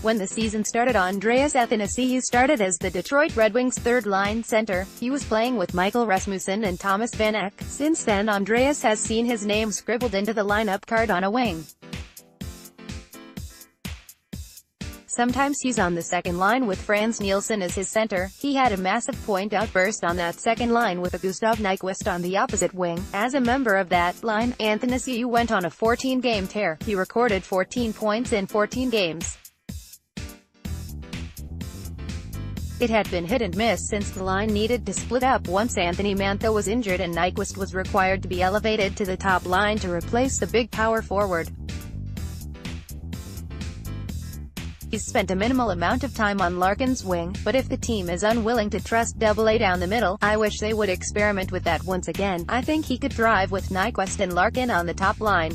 When the season started, Andreas Athanasiou started as the Detroit Red Wings' third-line center. He was playing with Rasmussen and Vanek. Since then, Andreas has seen his name scribbled into the lineup card on a wing. Sometimes he's on the second line with Frans Nielsen as his center. He had a massive point outburst on that second line with a Gustav Nyquist on the opposite wing. As a member of that line, Anthanasiou went on a 14-game tear. He recorded 14 points in 14 games. It had been hit and miss since the line needed to split up once Anthony Mantha was injured and Nyquist was required to be elevated to the top line to replace the big power forward. He's spent a minimal amount of time on Larkin's wing, but if the team is unwilling to trust AA down the middle, I wish they would experiment with that once again. I think he could thrive with Nyquist and Larkin on the top line.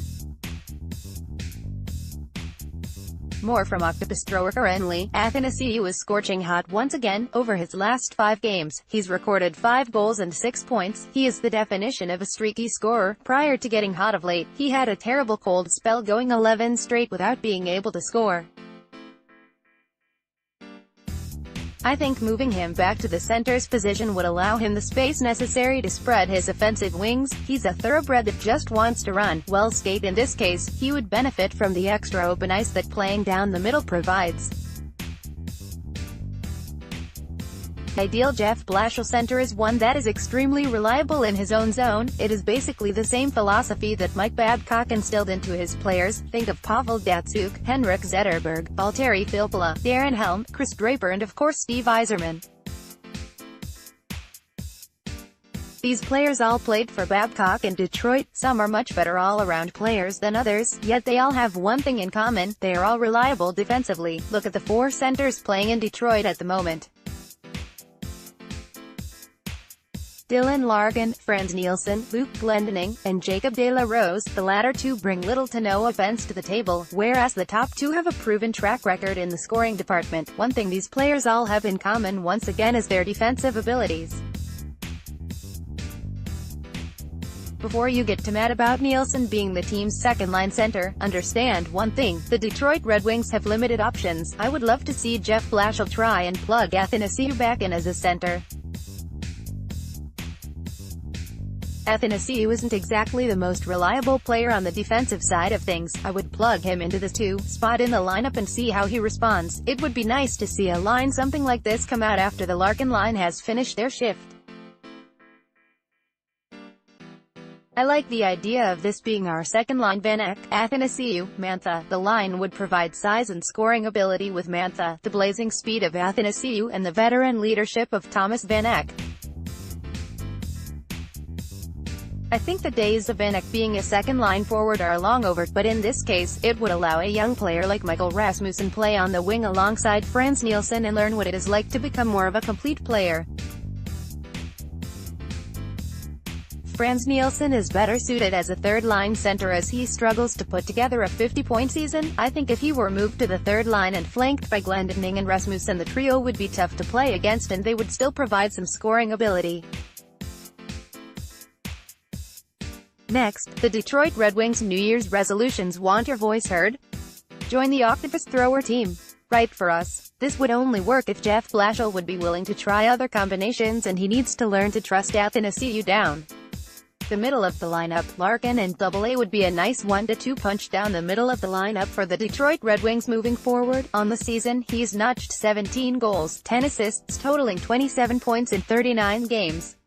More from Octopus thrower currently, Athanasiou is scorching hot once again. Over his last 5 games, he's recorded 5 goals and 6 points. He is the definition of a streaky scorer. Prior to getting hot of late, he had a terrible cold spell going 11 straight without being able to score. I think moving him back to the center's position would allow him the space necessary to spread his offensive wings. He's a thoroughbred that just wants to run, well skate. In this case, he would benefit from the extra open ice that playing down the middle provides. The ideal Jeff Blashill center is one that is extremely reliable in his own zone. It is basically the same philosophy that Mike Babcock instilled into his players. Think of Pavel Datsyuk, Henrik Zetterberg, Valtteri Filppula, Darren Helm, Chris Draper and of course Steve Yzerman. These players all played for Babcock in Detroit. Some are much better all-around players than others, yet they all have one thing in common: they are all reliable defensively. Look at the 4 centers playing in Detroit at the moment. Dylan Larkin, Frans Nielsen, Luke Glendening, and Jacob de la Rose. The latter 2 bring little to no offense to the table, whereas the top 2 have a proven track record in the scoring department. One thing these players all have in common once again is their defensive abilities. Before you get too mad about Nielsen being the team's second-line center, understand one thing: the Detroit Red Wings have limited options. I would love to see Jeff Blashill try and plug Athanasiou back in as a center. Athanasiou isn't exactly the most reliable player on the defensive side of things. I would plug him into the 2 spot in the lineup and see how he responds. It would be nice to see a line something like this come out after the Larkin line has finished their shift. I like the idea of this being our second line: Vanek, Athanasiou, Mantha. The line would provide size and scoring ability with Mantha, the blazing speed of Athanasiou and the veteran leadership of Thomas Vanek. I think the days of Vanek being a second-line forward are long over, but in this case, it would allow a young player like Rasmussen play on the wing alongside Frans Nielsen and learn what it is like to become more of a complete player. Frans Nielsen is better suited as a third-line center as he struggles to put together a 50-point season. I think if he were moved to the third line and flanked by Glendening and Rasmussen, the trio would be tough to play against and they would still provide some scoring ability. Next, the Detroit Red Wings' New Year's resolutions. Want your voice heard? Join the Octopus thrower team. Write for us. This would only work if Jeff Blashill would be willing to try other combinations, and he needs to learn to trust Anthanasiou down the middle of the lineup. Larkin and AA would be a nice 1-2 punch down the middle of the lineup for the Detroit Red Wings moving forward. On the season, he's notched 17 goals, 10 assists, totaling 27 points in 39 games.